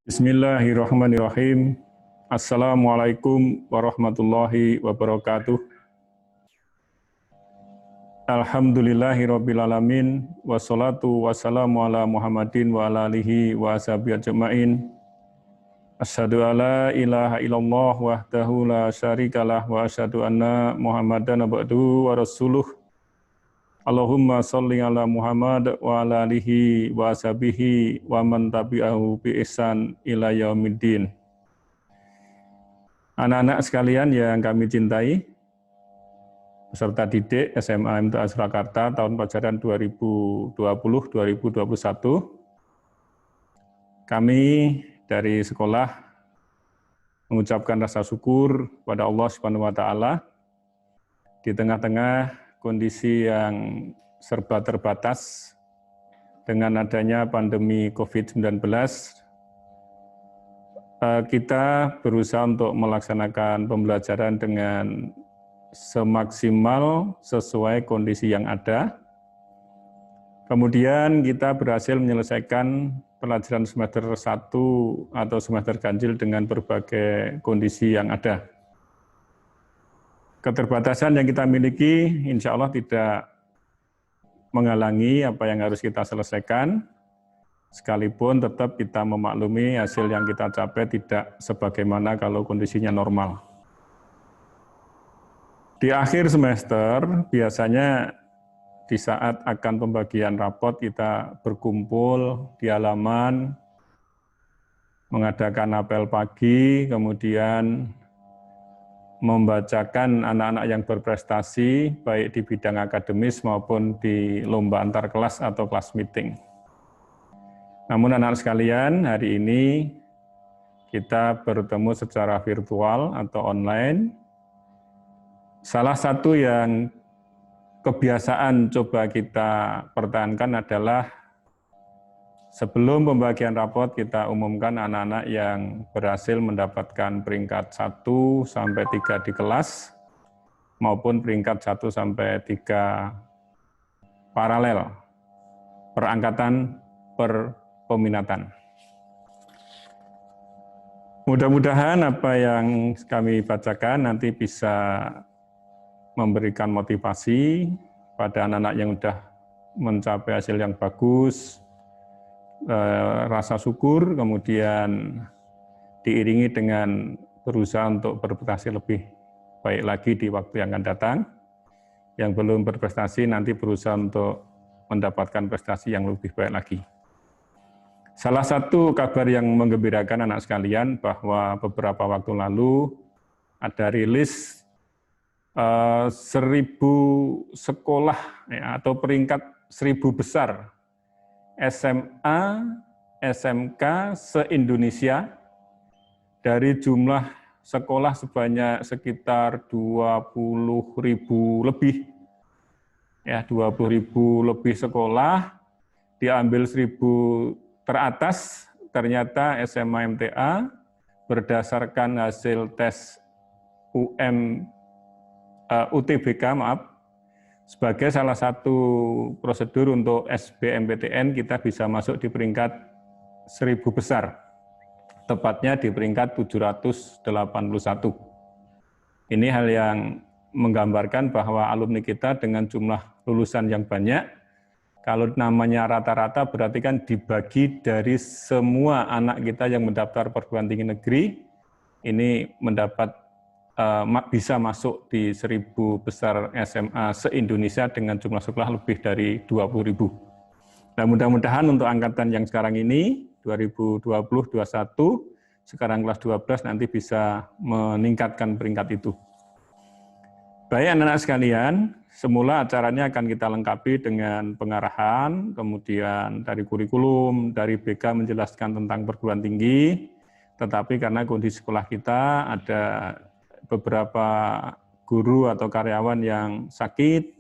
Bismillahirrahmanirrahim. Assalamualaikum warahmatullahi wabarakatuh. Alhamdulillahirrabbilalamin. Wassalatu wassalamu ala Muhammadin wa ala alihi wa ashabihi ajma'in. Asyhadu alla ilaha illallah wahdahu la syarikalah wa asyhadu anna Muhammadan abduhu wa rasuluh. Allahumma sholli ala Muhammad wa ala alihi wa ashabihi wa man tabi'ahu bi ihsan ila yaumiddin. Anak-anak sekalian yang kami cintai, peserta didik SMA MTA Surakarta tahun pelajaran 2020-2021, kami dari sekolah mengucapkan rasa syukur pada Allah Subhanahu wa taala di tengah-tengah kondisi yang serba terbatas dengan adanya pandemi COVID-19, kita berusaha untuk melaksanakan pembelajaran dengan semaksimal sesuai kondisi yang ada. Kemudian kita berhasil menyelesaikan pelajaran semester 1 atau semester ganjil dengan berbagai kondisi yang ada. Keterbatasan yang kita miliki insya Allah tidak menghalangi apa yang harus kita selesaikan, sekalipun tetap kita memaklumi hasil yang kita capai tidak sebagaimana kalau kondisinya normal. Di akhir semester, biasanya di saat akan pembagian rapot kita berkumpul di halaman, mengadakan apel pagi, kemudian membacakan anak-anak yang berprestasi, baik di bidang akademis maupun di lomba antar kelas atau kelas meeting. Namun anak-anak sekalian, hari ini kita bertemu secara virtual atau online. Salah satu yang kebiasaan coba kita pertahankan adalah sebelum pembagian rapot kita umumkan anak-anak yang berhasil mendapatkan peringkat 1 sampai 3 di kelas maupun peringkat 1 sampai 3 paralel per angkatan per peminatan. Mudah-mudahan apa yang kami bacakan nanti bisa memberikan motivasi pada anak-anak yang sudah mencapai hasil yang bagus, rasa syukur, kemudian diiringi dengan berusaha untuk berprestasi lebih baik lagi di waktu yang akan datang. Yang belum berprestasi nanti berusaha untuk mendapatkan prestasi yang lebih baik lagi. Salah satu kabar yang menggembirakan anak sekalian bahwa beberapa waktu lalu ada rilis 1.000 sekolah ya, atau peringkat 1.000 besar SMA, SMK se-Indonesia dari jumlah sekolah sebanyak sekitar 20.000 lebih. Ya, 20.000 lebih sekolah, diambil 1.000 teratas, ternyata SMA MTA berdasarkan hasil tes UTBK, sebagai salah satu prosedur untuk SBMPTN, kita bisa masuk di peringkat 1.000 besar, tepatnya di peringkat 781. Ini hal yang menggambarkan bahwa alumni kita dengan jumlah lulusan yang banyak, kalau namanya rata-rata berarti kan dibagi dari semua anak kita yang mendaftar perguruan tinggi negeri, ini mendapat bisa masuk di 1.000 besar SMA se-Indonesia dengan jumlah sekolah lebih dari 20.000. Nah, mudah-mudahan untuk angkatan yang sekarang ini, 2020-21, sekarang kelas 12 nanti bisa meningkatkan peringkat itu. Baik anak-anak sekalian, semula acaranya akan kita lengkapi dengan pengarahan, kemudian dari kurikulum, dari BK menjelaskan tentang perguruan tinggi, tetapi karena kondisi sekolah kita ada beberapa guru atau karyawan yang sakit,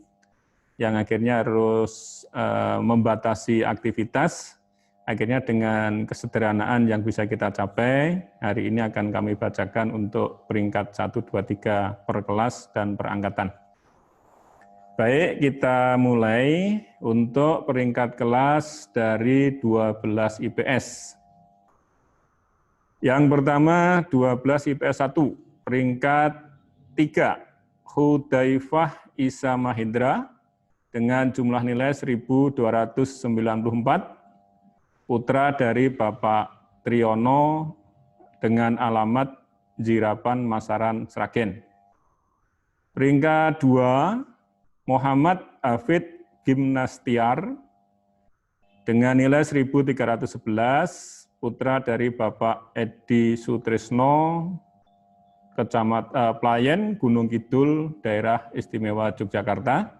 yang akhirnya harus membatasi aktivitas, akhirnya dengan kesederhanaan yang bisa kita capai, hari ini akan kami bacakan untuk peringkat 1, 2, 3 per kelas dan per angkatan. Baik, kita mulai untuk peringkat kelas dari 12 IPS. Yang pertama 12 IPS 1, peringkat 3, Hudzaifah Isa Mahendra dengan jumlah nilai 1294, putra dari Bapak Triyono dengan alamat Jirapan Masaran Sragen. Peringkat 2, Muhammad Hafid Gimnastiar dengan nilai 1311, putra dari Bapak Edi Sutrisno, Pelayan Gunung Kidul, Daerah Istimewa Yogyakarta.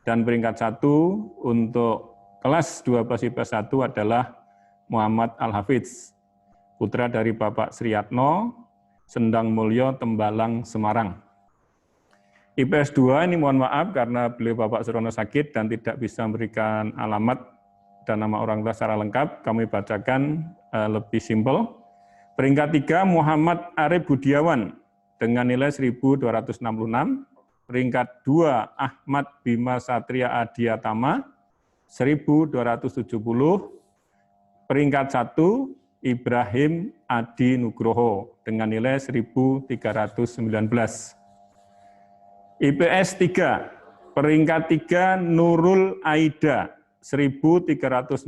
Dan peringkat 1 untuk kelas 12 IPS 1 adalah Muhammad Al-Hafiz, putra dari Bapak Sriyatno, Sendang Mulyo, Tembalang, Semarang. IPS 2 ini mohon maaf karena beliau Bapak Surono sakit dan tidak bisa memberikan alamat dan nama orang tua secara lengkap, kami bacakan lebih simpel. Peringkat 3 Muhammad Arif Budiawan dengan nilai 1266. Peringkat 2 Ahmad Bima Satria Adiatama 1270. Peringkat 1 Ibrahim Adi Nugroho dengan nilai 1319. IPS 3, peringkat 3 Nurul Aida 1344,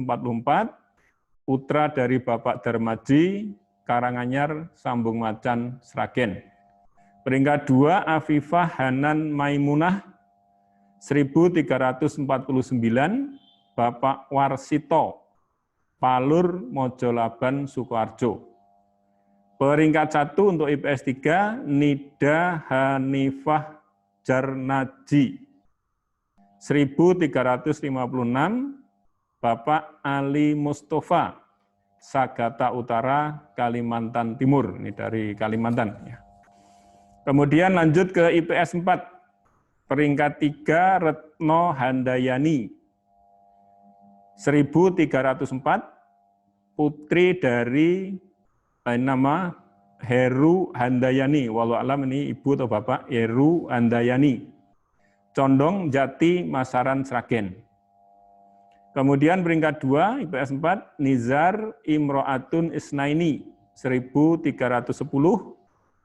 putra dari Bapak Darmaji, Karanganyar, Sambung Macan, Sragen. Peringkat 2 Afifah Hanan Maimunah 1349, Bapak Warsito, Palur, Mojolaban, Sukoharjo. Peringkat 1 untuk IPS 3 Nida Hanifah Jarnaji 1356, Bapak Ali Mustafa, Sagata Utara, Kalimantan Timur. Ini dari Kalimantan. Kemudian lanjut ke IPS 4, peringkat 3 Retno Handayani 1304, putri dari nama Heru Handayani, walau alam ini ibu atau bapak, Heru Handayani, Condong, Jati, Masaran, Sragen. Kemudian peringkat 2 IPS 4 Nizar Imro'atun Isnaini 1310,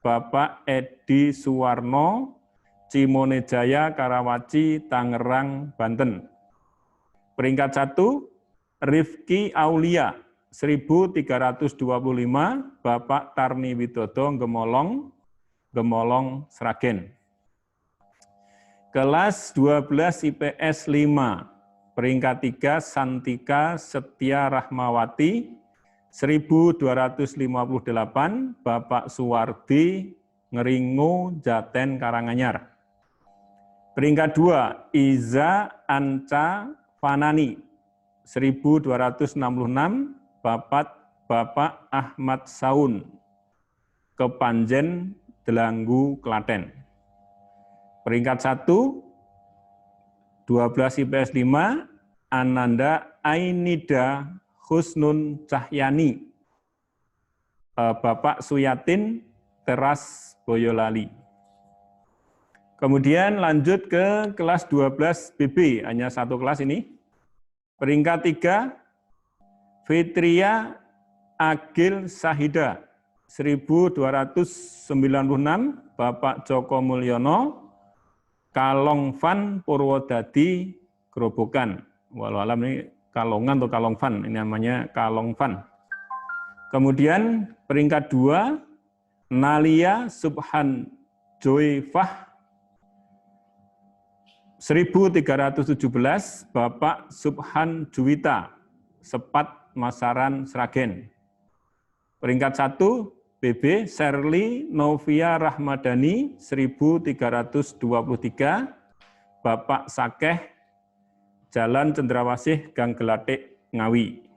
Bapak Edi Suwarno, Cimonejaya, Karawaci, Tangerang, Banten. Peringkat 1, Rifki Aulia, 1325, Bapak Tarni Widodo, Gemolong, Sragen. Kelas 12 IPS 5, peringkat 3, Santika Setia Rahmawati, 1258, Bapak Suwardi, Ngeringu, Jaten, Karanganyar. Peringkat 2, Iza Anca Fanani, 1266, Bapak Ahmad Saun, Kepanjen, Delanggu, Klaten. Peringkat 1, 12 IPS 5, Ananda Ainida Husnun Cahyani, Bapak Suyatin, Teras, Boyolali. Kemudian lanjut ke kelas 12 BB, hanya satu kelas ini. Peringkat 3, Fitria Agil Sahida, 1296, Bapak Joko Mulyono, Kalongfan, Purwodadi, Grobogan. Walau alam ini Kalongan atau Kalongfan, ini namanya Kalongfan. Kemudian peringkat 2, Nalia Subhan Joifah, 1317, Bapak Subhan Juwita, Sepat, Masaran, Sragen. Peringkat 1, BB Sherly Novia Rahmadani, 1323, Bapak Sakeh, Jalan Cendrawasih, Gang Gelatik, Ngawi.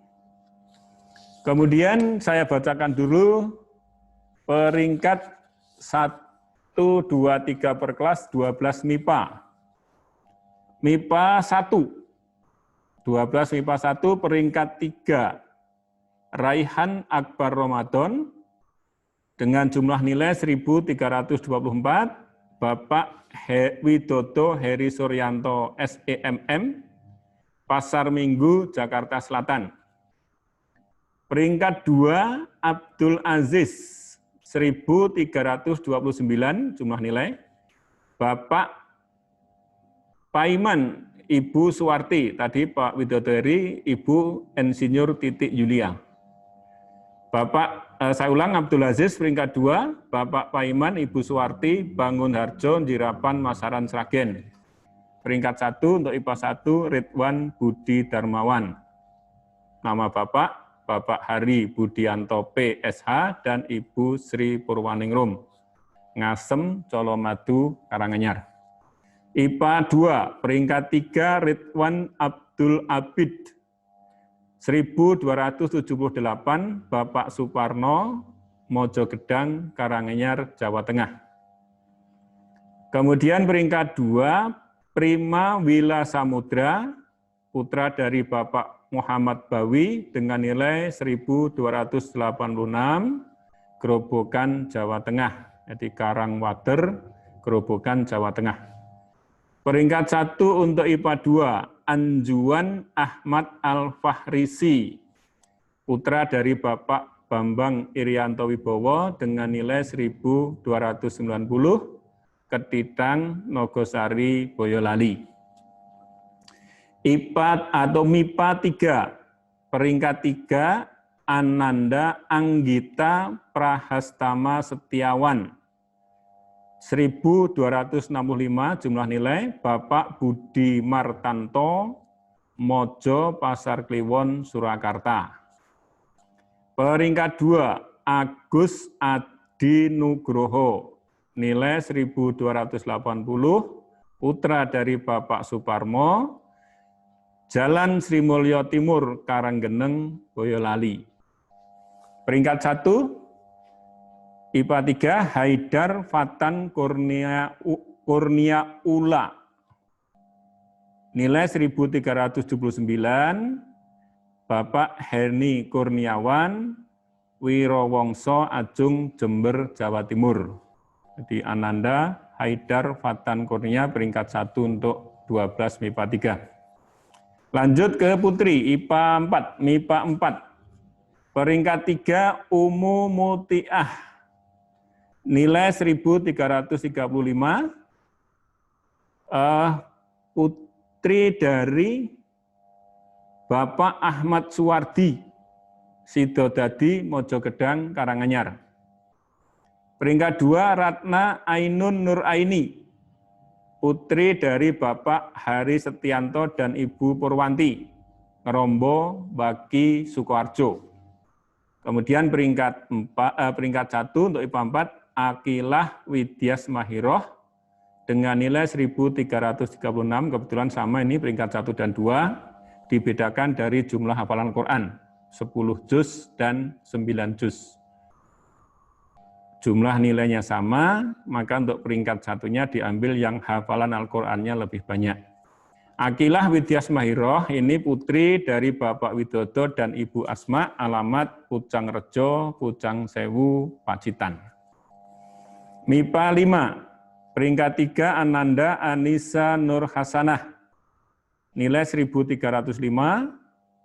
Kemudian saya bacakan dulu peringkat 1, 2, 3 per kelas 12 MIPA. MIPA 1, 12 MIPA 1 peringkat 3, Raihan Akbar Ramadan dengan jumlah nilai 1324, Bapak Widodo Heri Suryanto SEMM, Pasar Minggu, Jakarta Selatan. Peringkat 2, Abdul Aziz, 1329 jumlah nilai. Bapak Paiman, Ibu Suwarti, tadi Pak Widodari, Ibu Insinyur Titik Yulia. Saya ulang, Abdul Aziz peringkat 2, Bapak Paiman, Ibu Suwarti, Bangun Harjo, Jirapan, Masaran, Sragen. Peringkat 1 untuk IPA 1, Ridwan Budi Darmawan. Nama Bapak, Bapak Hari Budianto PSH, dan Ibu Sri Purwaningrum. Ngasem, Colomadu, Karanganyar. IPA 2, peringkat 3, Ridwan Abdul Abid, 1278, Bapak Suparno, Mojogedang, Karanganyar, Jawa Tengah. Kemudian peringkat 2, Prima Wila Samudra, putra dari Bapak Muhammad Bawi dengan nilai 1286, Grobogan, Jawa Tengah. Jadi Karangwater, Grobogan, Jawa Tengah. Peringkat 1 untuk IPA 2, Anjuan Ahmad Al-Fahrisi, putra dari Bapak Bambang Irianto Wibowo dengan nilai 1290, Ketitang, Nogosari, Boyolali. IPA atau MIPA 3, peringkat 3, Ananda Anggita Prahastama Setiawan, 1265 jumlah nilai, Bapak Budi Martanto, Mojo, Pasar Kliwon, Surakarta. Peringkat 2, Agus Adi Nugroho, nilai 1280, putra dari Bapak Suparmo, Jalan Sri Mulyo Timur, Karanggeneng, Boyolali. Peringkat 1, IPA 3, Haidar Fatan Kurnia Ula, nilai 1379, Bapak Herni Kurniawan, Wirowongso Ajung, Jember, Jawa Timur. Jadi Ananda Haidar Fatan Kurnia peringkat 1 untuk 12 MIPA 3. Lanjut ke Putri, IPA 4, MIPA 4. Peringkat 3, Umu Mutiah, nilai 1335, putri dari Bapak Ahmad Suwardi, Sidodadi, Mojogedang, Karanganyar. Peringkat 2, Ratna Ainun Nuraini, putri dari Bapak Hari Setianto dan Ibu Purwanti, Ngerombo, Baki, Sukoharjo. Kemudian peringkat 1 untuk IPA 4, Akilah Widyas Mahiroh dengan nilai 1336, kebetulan sama ini peringkat 1 dan 2, dibedakan dari jumlah hafalan Quran, 10 juz dan 9 juz. Jumlah nilainya sama, maka untuk peringkat 1-nya diambil yang hafalan Al-Qur'annya lebih banyak. Akilah Widyas Mahiroh ini putri dari Bapak Widodo dan Ibu Asma, alamat Pucang Rejo, Pucang Sewu, Pacitan. MIPA 5, peringkat 3, Ananda Anissa Nur Hasanah, nilai 1305,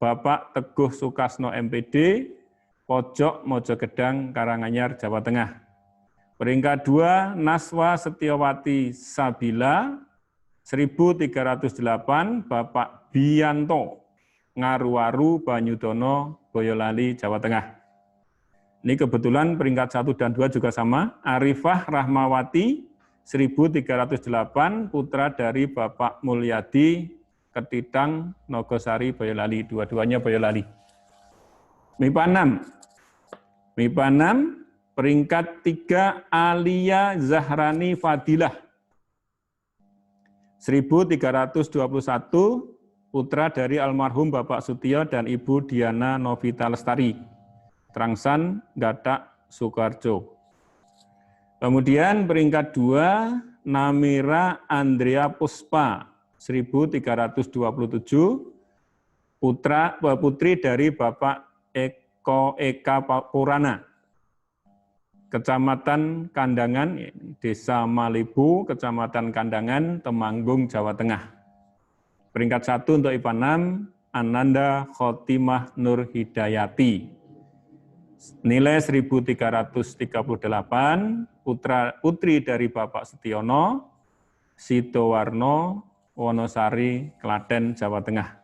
Bapak Teguh Sukasno MPD, Pojok Mojogedang, Karanganyar, Jawa Tengah. Peringkat 2, Naswa Setiawati Sabila, 1308, Bapak Bianto, Ngaruwaru, Banyudono, Boyolali, Jawa Tengah. Ini kebetulan peringkat 1 dan 2 juga sama. Arifah Rahmawati, 1308, putra dari Bapak Mulyadi, Ketitang, Nogosari, Boyolali. Dua-duanya Boyolali. MIPA 6. MIPA 6, peringkat 3, Alia Zahrani Fadilah, 1321, putra dari almarhum Bapak Sutio dan Ibu Diana Novita Lestari, Trangsan, Gatak, Sukoharjo. Kemudian peringkat 2, Namira Andrea Puspa, 1327, putri dari Bapak Eka Purana, Kecamatan Kandangan, Desa Malibu, Kecamatan Kandangan, Temanggung, Jawa Tengah. Peringkat 1 untuk IPA 6, Ananda Khotimah Nur Hidayati, nilai 1338, putri dari Bapak Setiono, Sidowarno, Wonosari, Klaten, Jawa Tengah.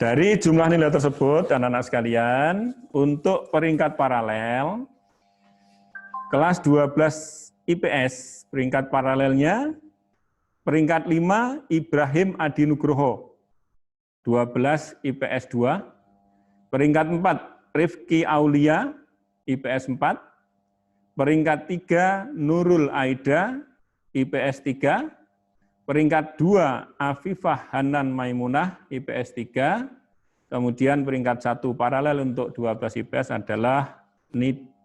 Dari jumlah nilai tersebut, anak-anak sekalian, untuk peringkat paralel, kelas 12 IPS, peringkat paralelnya, peringkat 5, Ibrahim Adi Nugroho, 12 IPS 2, peringkat 4, Rifki Aulia, IPS 4, peringkat 3, Nurul Aida, IPS 3, peringkat 2, Afifah Hanan Maimunah, IPS 3, kemudian peringkat 1 paralel untuk 12 IPS adalah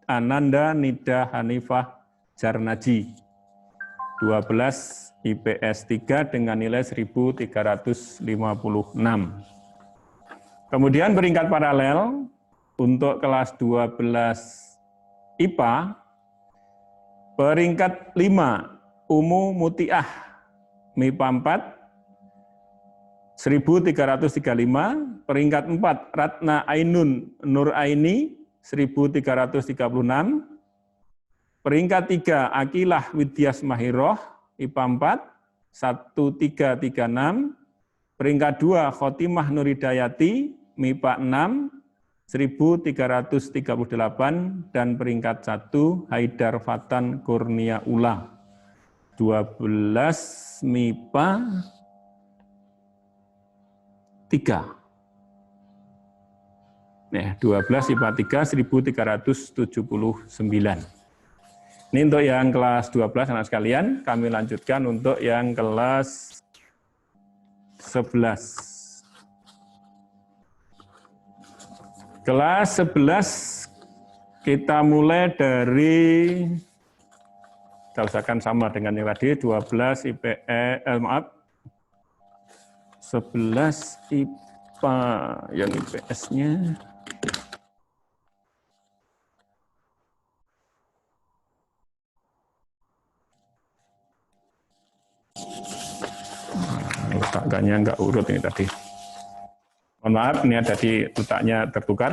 Ananda Nida Hanifah Jarnaji, 12 IPS 3 dengan nilai 1356. Kemudian peringkat paralel untuk kelas 12 IPA, peringkat 5 Umu Mutiah, MIPA 4, 1335, peringkat 4 Ratna Ainun Nur Aini, 1336, peringkat 3 Akilah Widyas Mahiroh, IPA 4, 1336, peringkat 2 Khotimah Nuridayati, MIPA 6, 1338, dan peringkat 1 Haidar Fatan Kurnia Ula, 12 MIPA 3. Nah, 12 IPA 3, 1379. Ini untuk yang kelas 12, anak sekalian. Kami lanjutkan untuk yang kelas 11. Kelas 11 kita mulai dari, kita usahakan sama dengan yang tadi, 12 11 IPA yang IPS-nya. Letaknya enggak urut ini tadi. Mohon maaf, ini ada di letaknya tertukar.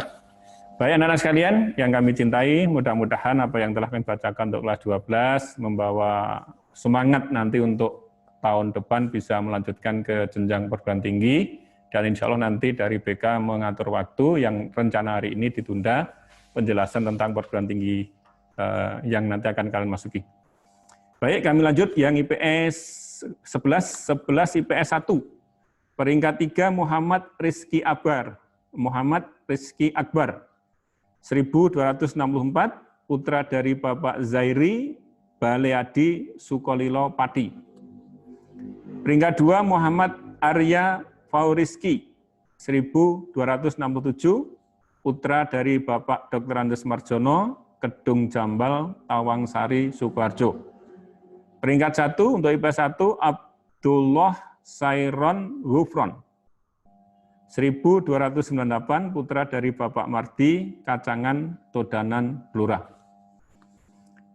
Baik anak-anak sekalian yang kami cintai, mudah-mudahan apa yang telah kami bacakan untuk kelas 12 membawa semangat nanti untuk tahun depan bisa melanjutkan ke jenjang perguruan tinggi, dan insya Allah nanti dari BK mengatur waktu yang rencana hari ini ditunda, penjelasan tentang perguruan tinggi yang nanti akan kalian masuki. Baik, kami lanjut yang IPS 11 IPS 1. Peringkat 3 Muhammad Rizki Akbar. 1264, putra dari Bapak Zairi Baleadi Sukolilo Pati. Peringkat 2 Muhammad Arya Fauriski, 1267, putra dari Bapak Dr. Andes Marjono, Kedung Jambal, Tawangsari, Sukoharjo. Peringkat 1 untuk IPS 1 Abdullah Sairon Gufron, 1298, putra dari Bapak Mardi, Kacangan, Todanan, Blora.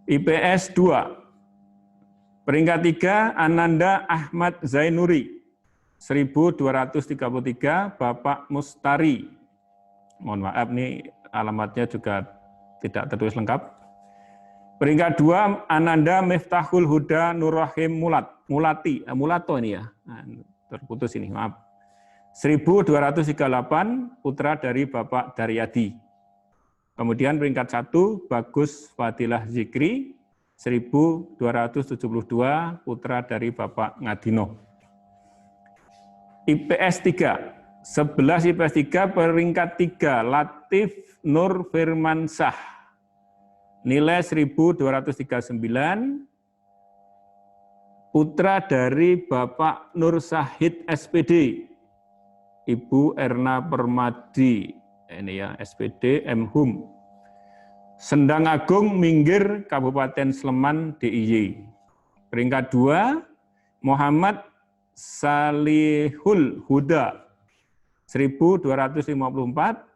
IPS 2, peringkat 3 Ananda Ahmad Zainuri, 1233, Bapak Mustari. Mohon maaf, ini alamatnya juga tidak tertulis lengkap. Peringkat 2 Ananda Miftahul Huda Nurrahim Mulato ini ya, terputus ini, maaf. 1238, putra dari Bapak Daryadi. Kemudian peringkat 1 Bagus Fadilah Zikri, 1272, putra dari Bapak Ngadino. IPS 3, 11 IPS 3, peringkat 3 Latif Nur Firmansyah, nilai 1239, putra dari Bapak Nur Syahid SPD, Ibu Erna Permadi, ini ya SPD MHUM, Sendang Agung Minggir, Kabupaten Sleman, DIY. Peringkat 2, Muhammad Salihul Huda, 1254,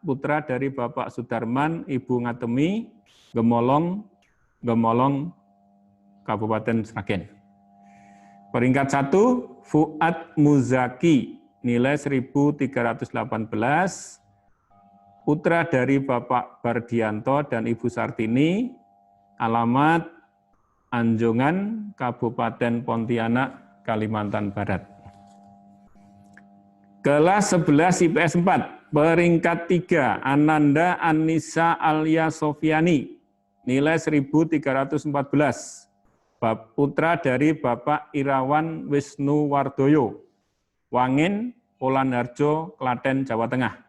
putra dari Bapak Sudarman, Ibu Ngatemi, Gemolong, Kabupaten Sragen. Peringkat 1, Fuad Muzaki, nilai 1318, putra dari Bapak Bardianto dan Ibu Sartini, alamat Anjongan, Kabupaten Pontianak, Kalimantan Barat. Kelas 11 IPS 4, peringkat 3, Ananda Anissa Alia Sofiani, nilai 1314, putra dari Bapak Irawan Wisnu Wardoyo, Wangin, Polanharjo, Klaten, Jawa Tengah.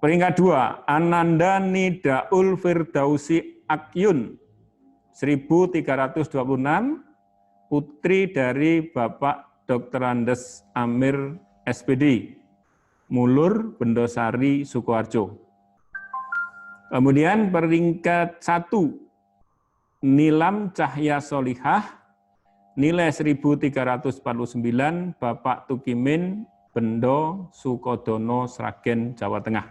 Peringkat 2, Ananda Nidaul Firdausi Akyun, 1326, putri dari Bapak Dr. Andes Amir SPD, Mulur, Bendosari, Sukoharjo. Kemudian peringkat 1, Nilam Cahya Solihah, nilai 1349, Bapak Tukimin, Bendo, Sukodono, Sragen, Jawa Tengah.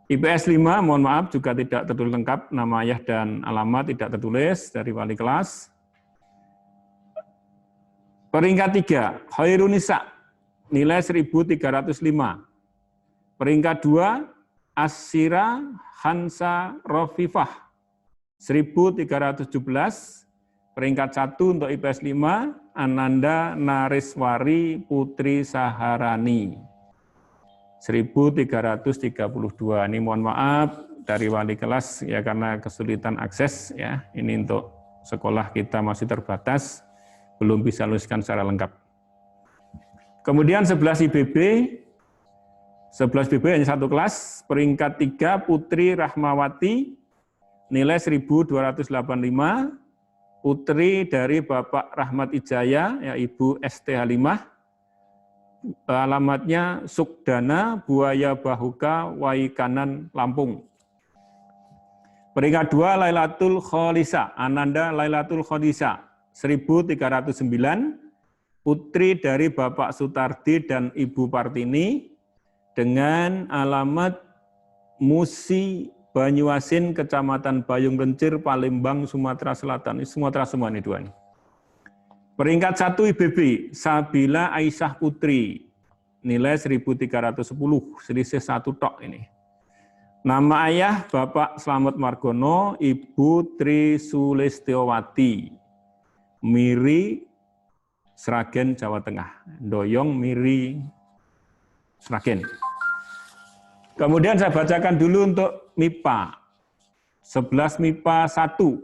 IPS 5, mohon maaf juga tidak tertulis lengkap, nama ayah dan alamat tidak tertulis dari wali kelas. Peringkat 3, Khairunisa, nilai 1305. Peringkat 2, Asyira Hansa Rofifah, 1317. Peringkat 1 untuk IPS 5, Ananda Nariswari Putri Saharani, 1332. Ini mohon maaf dari wali kelas ya karena kesulitan akses ya. Ini untuk sekolah kita masih terbatas, belum bisa luluskan secara lengkap. Kemudian 11 IBB hanya satu kelas, peringkat 3 Putri Rahmawati, nilai 1285, putri dari Bapak Rahmat Ijaya, ya Ibu ST Halimah, alamatnya Sukdana, Buaya Bahuka, Waikanan, Lampung. Peringkat 2 Lailatul Kholisa, Ananda Lailatul Kholisa, 1309, putri dari Bapak Sutardi dan Ibu Partini, dengan alamat Musi Banyuasin, Kecamatan Bayung Rencir, Palembang, Sumatera Selatan. Ini Sumatera semua ini dua. Peringkat 1 IBB, Sabila Aisyah Putri, nilai 1310, selisih 1 tok ini. Nama ayah Bapak Slamet Margono, Ibu Tri Sulistiowati, Miri, Sragen, Jawa Tengah. Doyong, Miri, Sragen. Kemudian saya bacakan dulu untuk MIPA. 11 MIPA 1,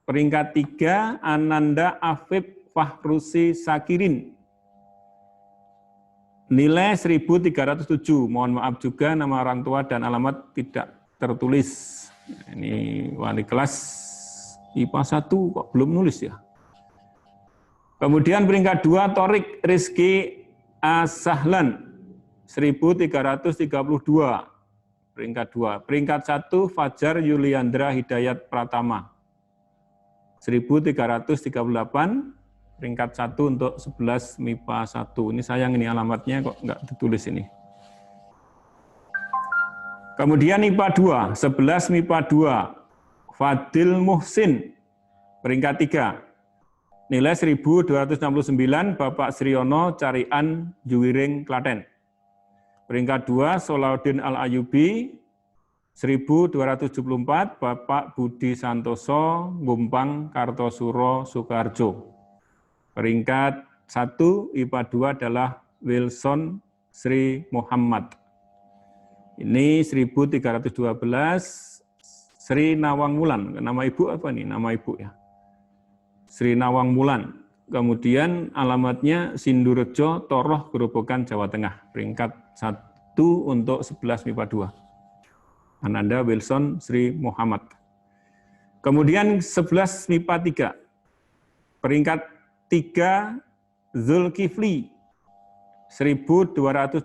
peringkat 3 Ananda Afif Fahrusi Sakirin, nilai 1307. Mohon maaf juga nama orang tua dan alamat tidak tertulis. Ini wali kelas IPA 1 kok belum nulis ya. Kemudian peringkat 2 Torik Rizky Asahlan, 1332. Peringkat 2. Peringkat 1 Fajar Yuliandra Hidayat Pratama, 1338. Peringkat 1 untuk 11 MIPA 1. Ini sayang ini alamatnya kok nggak ditulis ini. Kemudian MIPA 2, 11 MIPA 2, Fadil Muhsin, peringkat 3. Nilai 1269, Bapak Sriono, Carian, Juwiring, Klaten. Peringkat 2, Solahuddin Al-Ayubi, 1274, Bapak Budi Santoso, Gumpang, Kartosuro, Sukoharjo. Peringkat 1, IPA 2 adalah Wilson Sri Muhammad. Ini 1312, Sri Nawang Wulan. Nama ibu apa nih? Nama ibu ya. Sri Nawang Wulan. Kemudian alamatnya Sindurejo, Toroh, Gerobokan, Jawa Tengah. Peringkat 1 untuk 11 MIPA 2. Ananda Wilson Sri Muhammad. Kemudian 11 MIPA 3. Peringkat 3 Zulkifli, 1276,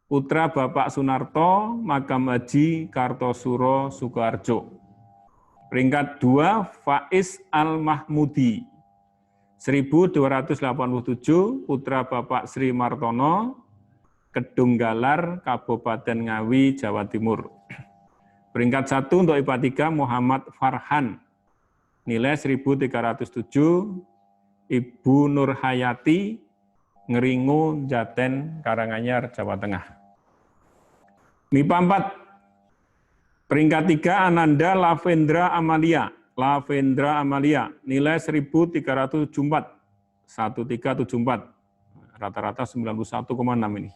putra Bapak Sunarto, Makam Haji, Kartosuro, Sukoharjo. Peringkat 2 Faiz Al-Mahmudi, 1287, putra Bapak Sri Martono, Kedunggalar, Kabupaten Ngawi, Jawa Timur. Peringkat 1 untuk IPA 3 Muhammad Farhan, nilai 1307, Ibu Nurhayati, Ngeringu, Jaten, Karanganyar, Jawa Tengah. MIPA 4. Peringkat 3 Ananda Lavendra Amalia. Lavendra Amalia, nilai 1374. 1374. Rata-rata 91,6 ini.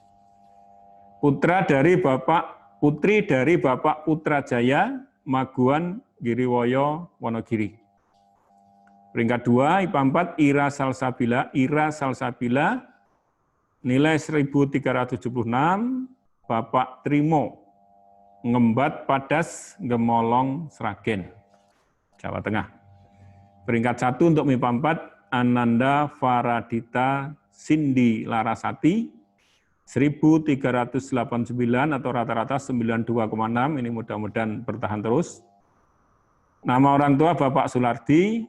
Putri dari Bapak Putrajaya Maguan Giriwoyo Wonogiri. Peringkat 2 IPA 4 Ira Salsabila nilai 1376. Bapak Trimo Ngembat Padas Gemolong Sragen, Jawa Tengah. Peringkat 1 untuk MIPA 4 Ananda Faradita Sindi Larasati 1389 atau rata-rata 92,6, ini mudah-mudahan bertahan terus. Nama orang tua Bapak Sulardi,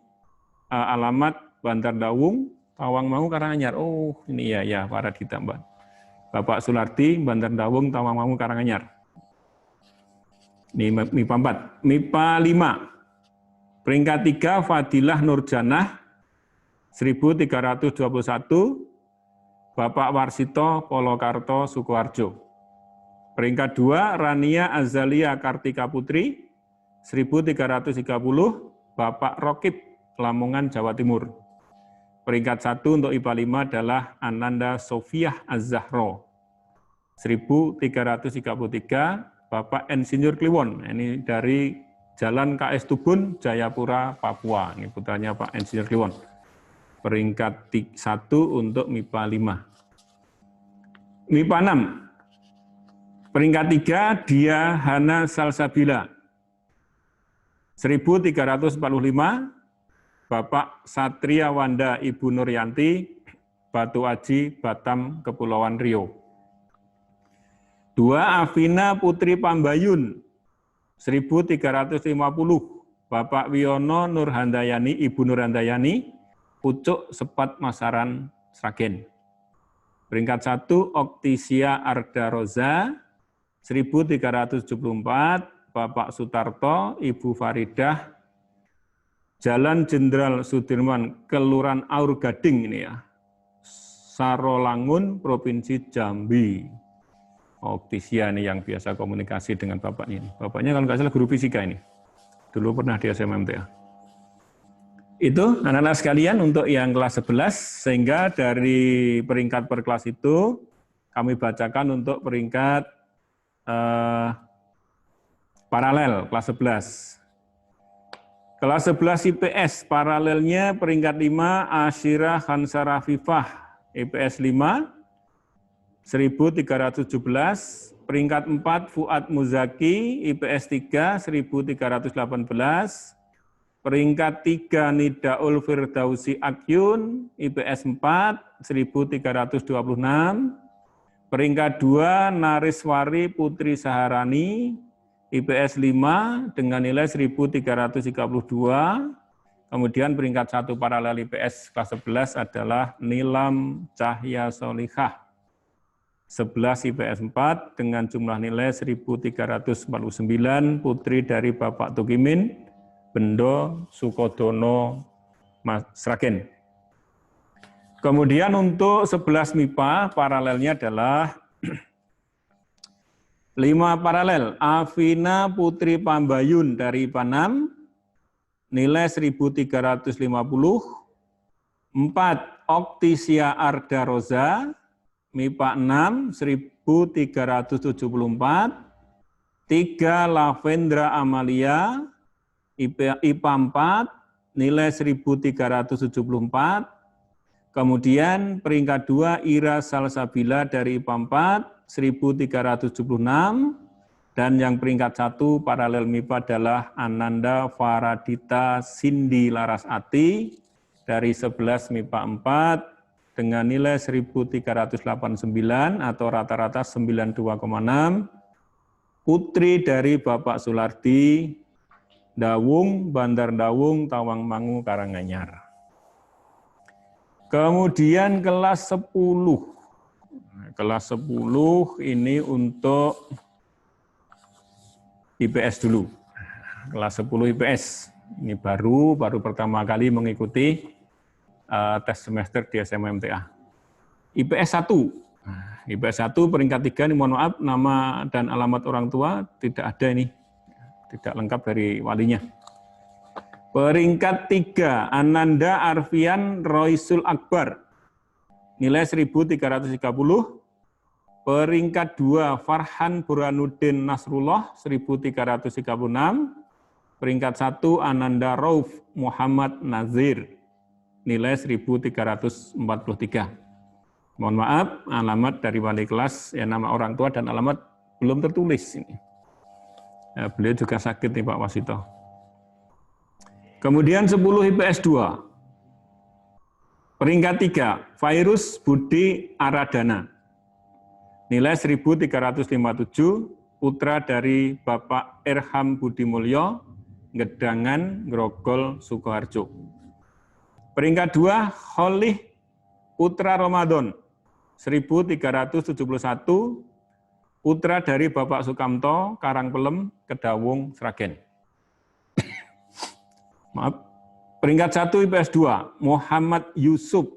alamat Bantar Dawung, Tawangmangu, Karanganyar. Oh, ini ya Faradita Mbak. Bapak Sulardi, Bantar Dawung, Tawangmangu, Karanganyar. Ini MIPA 4. MIPA 5. Peringkat 3 Fadilah Nurjanah 1321. Bapak Warsito Polokarto Sukoharjo. Peringkat 2 Rania Azalia Kartika Putri 1330. Bapak Rokib Lamongan Jawa Timur. Peringkat 1 untuk IPA 5 adalah Ananda Sofiah Az-Zahro 1333. Bapak Insinyur Kliwon, ini dari Jalan KS Tubun, Jayapura, Papua. Ini putranya Pak Insinyur Kliwon. Peringkat 1 untuk MIPA 5. MIPA 6. Peringkat 3 Dia Hana Salsabila 1345. Bapak Satria Wanda Ibu Nuryanti, Batu Aji, Batam, Kepulauan Riau. 2 Afina Putri Pambayun 1350. Bapak Wiono Nurhandayani Ibu Nurhandayani, Pucuk Sepat Masaran, Sragen. Peringkat 1 Oktisia Arda Roza 1374. Bapak Sutarto Ibu Faridah, Jalan Jenderal Sudirman, Kelurahan Aur Gading ini ya, Sarolangun, Provinsi Jambi. Oktisia ini yang biasa komunikasi dengan bapaknya ini. Bapaknya kalau nggak salah guru fisika ini. Dulu pernah di SMMTA. Itu anak-anak sekalian untuk yang kelas 11, sehingga dari peringkat per kelas itu kami bacakan untuk peringkat paralel kelas 11. Kelas 11 IPS, paralelnya peringkat 5 Asyirah Khansara Fifah, IPS 5, 1317. Peringkat 4 Fuad Muzaki, IPS 3, 1318. Peringkat 3 Nidaul Firdausi Akyun, IPS 4, 1326. Peringkat 2 Nariswari Putri Saharani, IPS 5 dengan nilai 1332. Kemudian peringkat 1 paralel IPS kelas 11 adalah Nilam Cahya Solihah, 11 IPS 4 dengan jumlah nilai 1349, putri dari Bapak Tukimin, Bendo Sukodono, Sragen. Kemudian untuk 11 MIPA paralelnya adalah 5 paralel. Afina Putri Pambayun dari IPA 6, nilai 1350. 4 Oktisia Arda Roza, MIPA 6, 1374. 3 Lavendra Amalia, IPA 4, nilai 1374. Kemudian peringkat 2 Ira Salsabila dari IPA 4, 1376. Dan yang peringkat 1 paralel MIPA adalah Ananda Faradita Sindi Larasati dari 11 MIPA 4 dengan nilai 1389 atau rata-rata 92,6. Putri dari Bapak Sulardi, Dawung, Bandar Dawung, Tawangmangu, Karanganyar. Kemudian kelas 10. Kelas 10 ini untuk IPS dulu. Kelas 10 IPS. Ini baru pertama kali mengikuti tes semester di SMMTA. IPS 1. Nah, IPS 1 peringkat 3 ini mohon maaf, nama dan alamat orang tua tidak ada ini. Tidak lengkap dari walinya. Peringkat 3, Ananda Arfian Roisul Akbar. Nilai 1330. Peringkat 2, Farhan Burhanuddin Nasrullah 1336. Peringkat 1, Ananda Rauf Muhammad Nazir. Nilai 1343. Mohon maaf, alamat dari wali kelas, ya nama orang tua dan alamat belum tertulis ini. Ya, beliau juga sakit nih Pak Wasito. Kemudian 10 IPS 2. Peringkat 3, Virus Budi Aradana. Nilai 1357, putra dari Bapak Irham Budi Mulyo, Gedangan, Grogol, Sukoharjo. Peringkat 2, Kholih Putra Ramadan. 1371, putra dari Bapak Sukamto, Karangpelem, Kedawung, Sragen. Maaf. Peringkat 1 IPS 2, Muhammad Yusuf,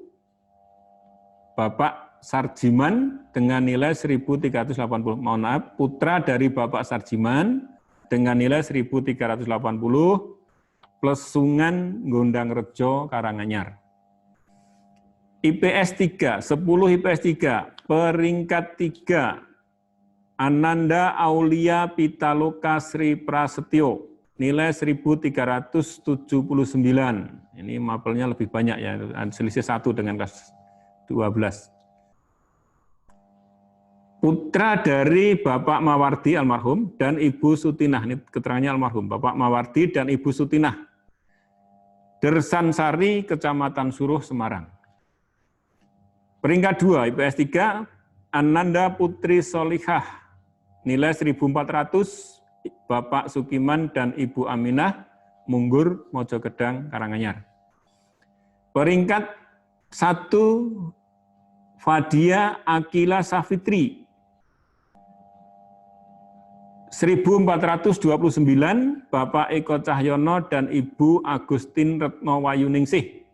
Bapak Sarjiman dengan nilai 1380. Mohon maaf, putra dari Bapak Sarjiman dengan nilai 1380, Plesungan, Gondang Rejo, Karanganyar. IPS 3, 10 IPS 3, peringkat 3, Ananda Aulia Pitaloka Sri Prasetyo, nilai 1379. Ini mapelnya lebih banyak ya, selisih 1 dengan kelas 12. Putra dari Bapak Mawardi almarhum dan Ibu Sutinah, ini keterangannya almarhum, Bapak Mawardi dan Ibu Sutinah, Dersansari, Kecamatan Suruh, Semarang. Peringkat 2, IPS 3, Ananda Putri Solihah, nilai 1400, Bapak Sukiman dan Ibu Aminah, Munggur, Mojogedang, Karanganyar. Peringkat 1, Fadia Akila Safitri, 1429, Bapak Eko Cahyono dan Ibu Agustin Retno Wayuningsih,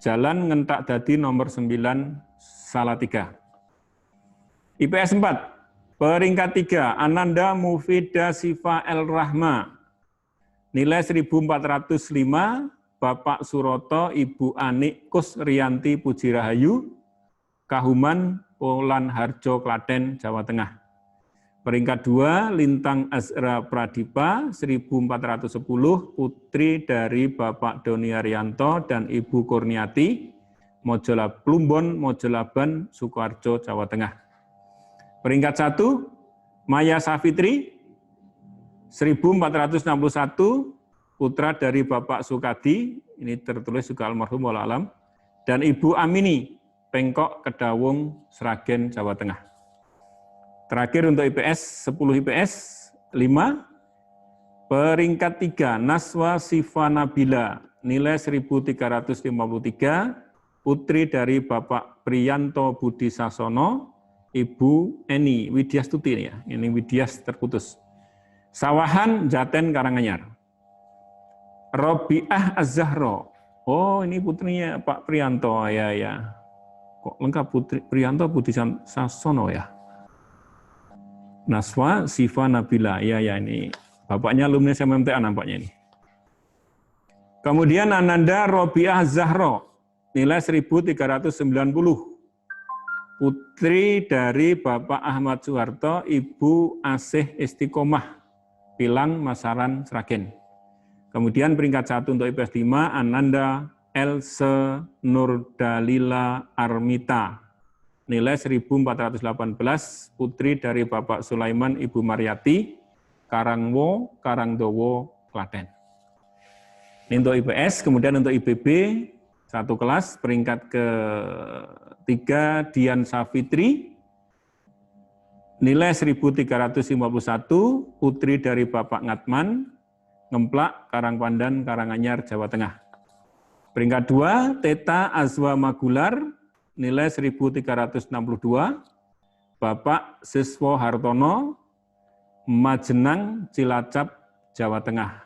Jalan Ngentak Dadi nomor 9, Salatiga. IPS 4, peringkat 3, Ananda Mufida Sifa El Rahma, nilai 1405, Bapak Suroto, Ibu Anik Kus Rianti Pujirahayu, Kahuman, Polan Harjo, Klaten, Jawa Tengah. Peringkat 2, Lintang Azra Pradipa, 1410, putri dari Bapak Doni Arianto dan Ibu Kurniati, Plumbon, Mojolaban, Sukoharjo, Jawa Tengah. Peringkat 1, Maya Safitri, 1461, putra dari Bapak Sukadi, ini tertulis juga almarhum wala'alam, dan Ibu Amini, Pengkok, Kedawung, Sragen, Jawa Tengah. Terakhir untuk IPS, 10 IPS, 5, peringkat 3, Naswa Sifa Nabila, nilai 1353, putri dari Bapak Priyanto Budi Sasono, Ibu Eni Widyastuti, ya, ini Widyas terputus. Sawahan, Jaten, Karanganyar. Robiah Az-Zahro, oh ini putrinya Pak Priyanto, ya. Kok lengkap Putri Priyanto Budi Sasono ya? Naswa Sifa Nabila, ya ini bapaknya alumni SMMTA nampaknya ini. Kemudian Ananda Robiah Zahro, nilai 1390, putri dari Bapak Ahmad Soeharto, Ibu Asih Istiqomah, Pilang, Masaran, Sragen. Kemudian peringkat 1 untuk IPS 5, Ananda Else Nurdalila Armita, nilai 1418, putri dari Bapak Sulaiman, Ibu Mariati, Karangwo, Karangdowo, Klaten. Ini untuk IPS, kemudian untuk IPB, 1 kelas, peringkat ke-3, Dian Safitri, nilai 1351, putri dari Bapak Ngatman, Ngemplak, Karangpandan, Karanganyar, Jawa Tengah. Peringkat 2, Teta Azwa Magular, nilai 1362, Bapak Siswo Hartono, Majenang, Cilacap, Jawa Tengah.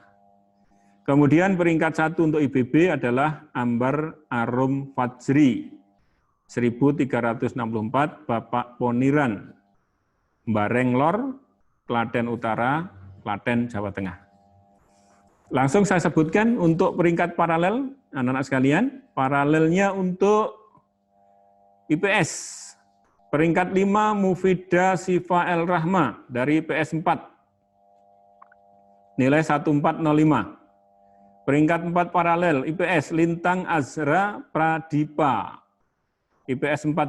Kemudian peringkat 1 untuk IBB adalah Ambar Arum Fajri, 1364 Bapak Poniran Bareng Lor, Klaten Utara, Klaten, Jawa Tengah. Langsung saya sebutkan untuk peringkat paralel, anak-anak sekalian, paralelnya untuk IPS. Peringkat 5 Mufidah Sifa El Rahma dari IPS 4, nilai 1405. Peringkat 4 paralel IPS Lintang Azra Pradipa, IPS 4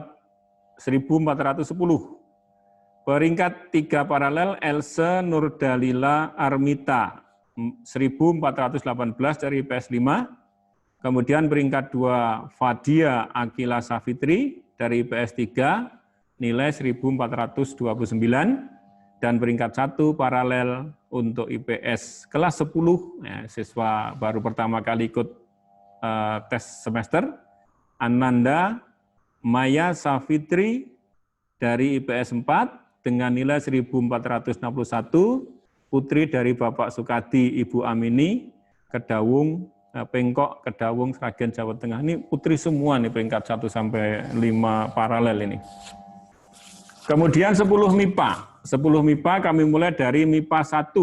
1410. Peringkat 3 paralel Else Nurdalila Armita 1418 dari IPS 5. Kemudian peringkat 2 Fadia Akila Safitri dari IPS 3 nilai 1429, dan peringkat 1 paralel untuk IPS kelas 10, ya, siswa baru pertama kali ikut tes semester, Ananda Maya Safitri dari IPS 4 dengan nilai 1461, putri dari Bapak Sukadi Ibu Amini, Kedawung, Pengkok, Kedawung, Sragen, Jawa Tengah. Ini putri semua nih peringkat 1 sampai 5 paralel ini. Kemudian 10 MIPA. 10 MIPA kami mulai dari MIPA 1,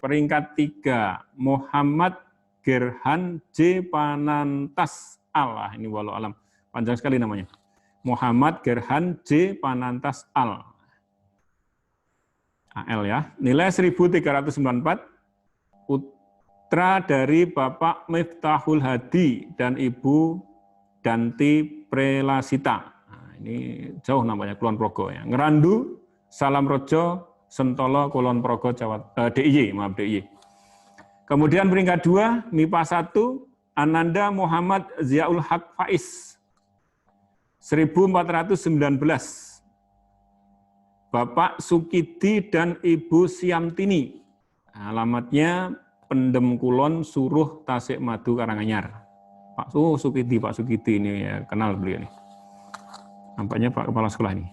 peringkat 3, Muhammad Gerhan J. Panantas Al. Ini walau alam, panjang sekali namanya. Muhammad Gerhan J. Panantas Al. AL ya. Nilai 1394, putra dari Bapak Miftahul Hadi dan Ibu Danti Prelasita. Ini jauh namanya, Kulon Progo ya. Ngerandu, Salam Rojo, Sentolo, Kulon Progo, DIY, maaf DIY. Kemudian peringkat 2, MIPA 1, Ananda Muhammad Ziaul Haq Faiz, 1419. Bapak Sukidi dan Ibu Siamtini, alamatnya Pendem Kulon, Suruh, Tasikmadu, Karanganyar. Pak Sukidi ini ya, kenal beliau nih. Nampaknya Pak Kepala Sekolah ini.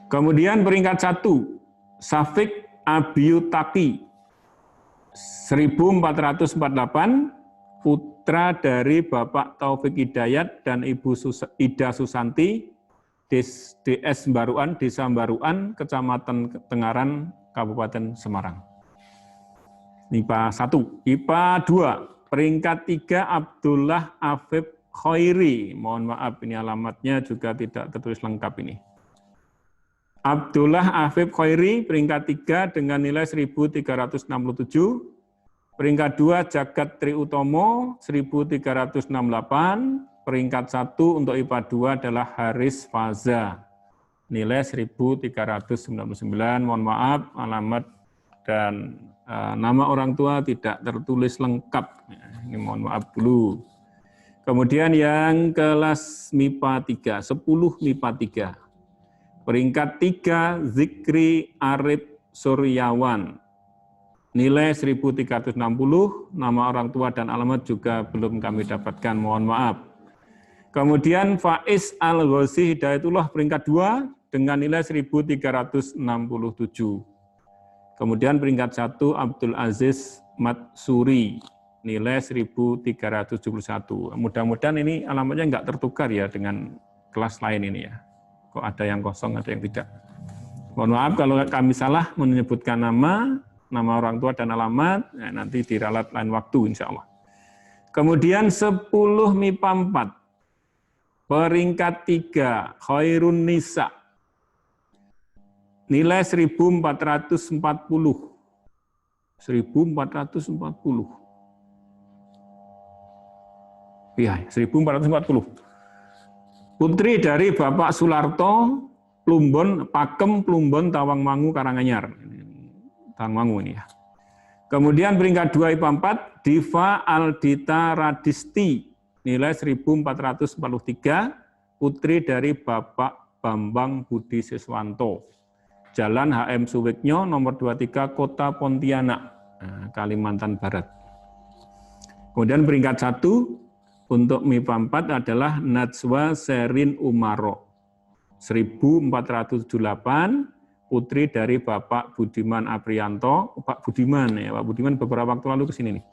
Kemudian peringkat 1, Safik Abiyutaki, 1448, putra dari Bapak Taufik Hidayat dan Ibu Ida Susanti, DS Baruan, Desa Baruan, Kecamatan Tengaran, Kabupaten Semarang. IPA 1. IPA 2, peringkat 3, Abdullah Afif Khairi. Mohon maaf, ini alamatnya juga tidak tertulis lengkap ini. Abdullah Afif Khairi, peringkat 3 dengan nilai 1367. Peringkat 2, Jagat Tri Utomo, 1368. Peringkat 1 untuk IPA 2 adalah Haris Faza, nilai 1399. Mohon maaf, alamat dan nama orang tua tidak tertulis lengkap. Ini mohon maaf dulu. Kemudian yang kelas MIPA 3, 10 MIPA 3. Peringkat 3, Zikri Arif Suryawan, nilai 1360, nama orang tua dan alamat juga belum kami dapatkan, mohon maaf. Kemudian Faiz Al-Ghazi Hidayatullah, peringkat 2 dengan nilai 1367. Kemudian peringkat 1, Abdul Aziz Matsuri, nilai 1371. Mudah-mudahan ini alamatnya enggak tertukar ya dengan kelas lain ini ya. Kok ada yang kosong, ada yang tidak. Mohon maaf kalau kami salah menyebutkan nama orang tua dan alamat, ya nanti diralat lain waktu insya Allah. Kemudian 10 MIPA 4, peringkat 3, Khairun Nisa, nilai 1440. 1440. Iya, 1440. Putri dari Bapak Sularto, Plumbon, Pakem, Plumbon, Tawangmangu, Karanganyar. Tawangmangu ini ya. Kemudian peringkat 2 IPA 4, Diva Aldita Radisti, nilai 1443, putri dari Bapak Bambang Budi Siswanto. Jalan HM Suwiknyo, nomor 23, Kota Pontianak, Kalimantan Barat. Kemudian peringkat 1, untuk MIPA 4 adalah Najwa Serin Umaro, 1478, putri dari Bapak Budiman Aprianto. Pak Budiman ya, Pak Budiman beberapa waktu lalu ke sini nih.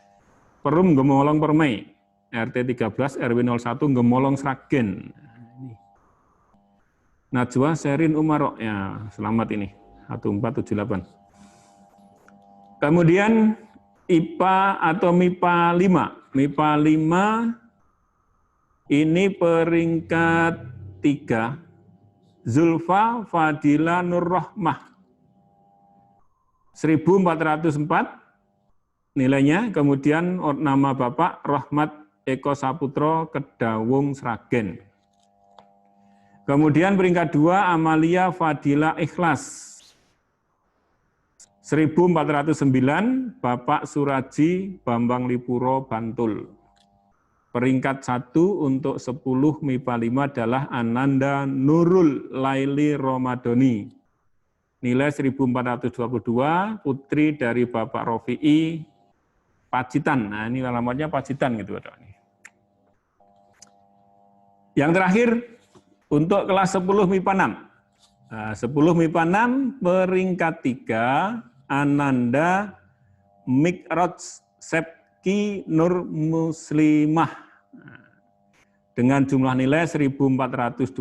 Perum Gemolong Permai, RT 13 RW 01 Gemolong Sragen. Najwa Sherin Umarok. Ya, selamat ini. 1478. Kemudian IPA atau MIPA 5. MIPA 5 ini peringkat 3. Zulfa Fadila Nur Rahmah. 1404 nilainya. Kemudian nama Bapak Rahmat Eko Saputro Kedawung Sragen. Kemudian peringkat 2 Amalia Fadila Ikhlas. 1409 Bapak Suraji Bambang Lipuro Bantul. Peringkat 1 untuk 10 MIPA 5 adalah Ananda Nurul Laili Romadoni. Nilai 1422, putri dari Bapak Rofi'i Pacitan. Nah, ini alamatnya Pacitan gitu. Yang terakhir untuk kelas 10 MIPA 6. Nah, 10 MIPA 6 peringkat 3 Ananda Mikroj Sepki Nur Muslimah dengan jumlah nilai 1429,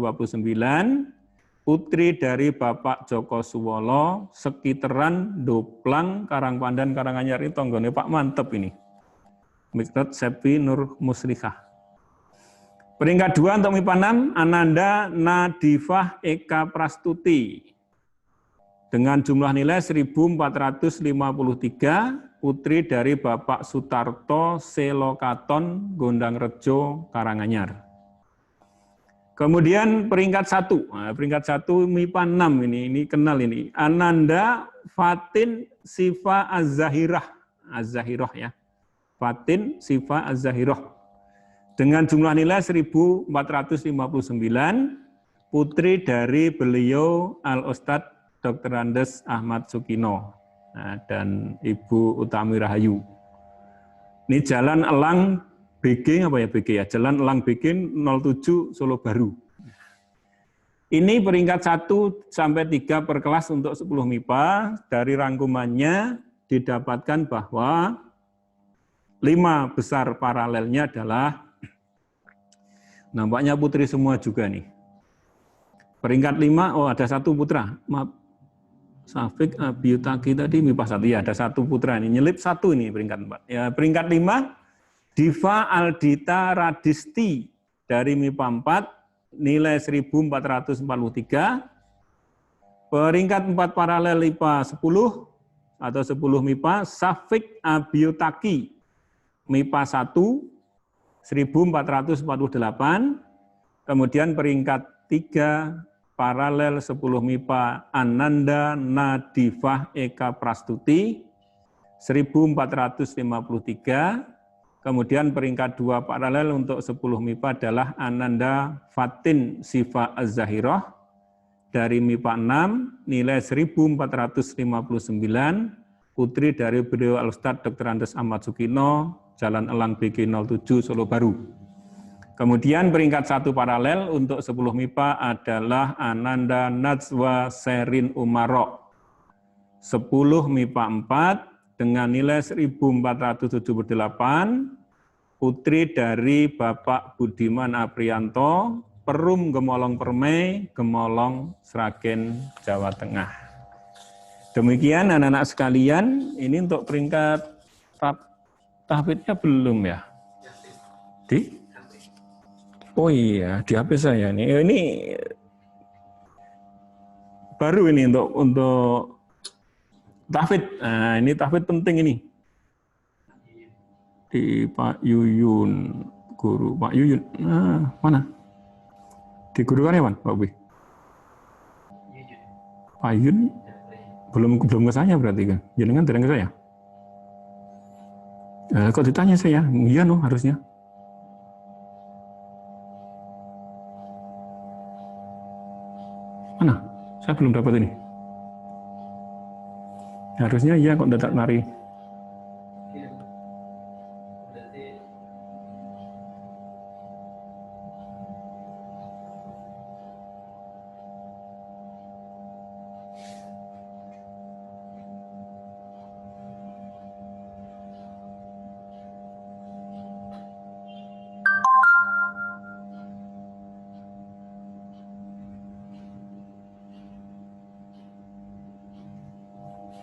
putri dari Bapak Joko Suwolo, Sekiteran, Doplang, Karangpandan, Karanganyar. Ini tonggone Pak mantep ini. Mikroj Sepki Nur Muslimah. Peringkat 2 untuk MIPA 6, Ananda Nadifah Eka Prastuti. Dengan jumlah nilai 1453, putri dari Bapak Sutarto Selokaton, Gondang Rejo, Karanganyar. Kemudian peringkat 1, peringkat 1 MIPA 6 ini kenal ini. Ananda Fatin Sifa Az-Zahirah. Az-Zahirah ya. Fatin Sifa Az-Zahirah. Dengan jumlah nilai 1459, putri dari beliau Al-Ustadz Dr. Andes Ahmad Sukino dan Ibu Utami Rahayu. Ini Jalan Elang BG apa ya BG ya? Jalan Elang BG 07 Solo Baru. Ini peringkat 1 sampai 3 per kelas untuk 10 MIPA. Dari rangkumannya didapatkan bahwa 5 besar paralelnya adalah nampaknya putri semua juga nih. Peringkat 5, oh ada 1 putra. Maaf. Safik Abiyutaki tadi MIPA 1. Ya, ada 1 putra ini. Nyelip 1 ini peringkat 4. Ya, peringkat 5, Diva Aldita Radisti dari MIPA 4, nilai 1443. Peringkat 4 paralel IPA 10 atau 10 MIPA, Safik Abiyutaki MIPA 1, 1448. Kemudian peringkat 3 paralel 10 MIPA Ananda Nadifah Eka Prastuti 1453. Kemudian peringkat 2 paralel untuk 10 MIPA adalah Ananda Fatin Sifa Az-Zahirah dari MIPA 6, nilai 1459, putri dari beliau Al-Ustadz Dr. Andes Ahmad Sukino, Jalan Elang BG 07 Solo Baru. Kemudian peringkat 1 paralel untuk 10 MIPA adalah Ananda Najwa Sherin Umarok. 10 MIPA 4 dengan nilai 1478, putri dari Bapak Budiman Aprianto, Perum Gemolong Permai, Gemolong Sragen, Jawa Tengah. Demikian anak-anak sekalian, ini untuk peringkat tahfidnya belum ya? Di? Oh iya, di HP saya nih. Ini baru ini untuk tahfidz. Nah, ini tahfidz penting ini. Di Pak Yuyun, guru Pak Yuyun. Nah, mana? Di guru karyawan, Pak Ubi. Pak Yuyun belum ke saya berarti kan? Jangan dereng ke saya. Kok ditanya saya? Iya no, harusnya. Mana? Saya belum dapat ini. Harusnya iya kok dapat nari.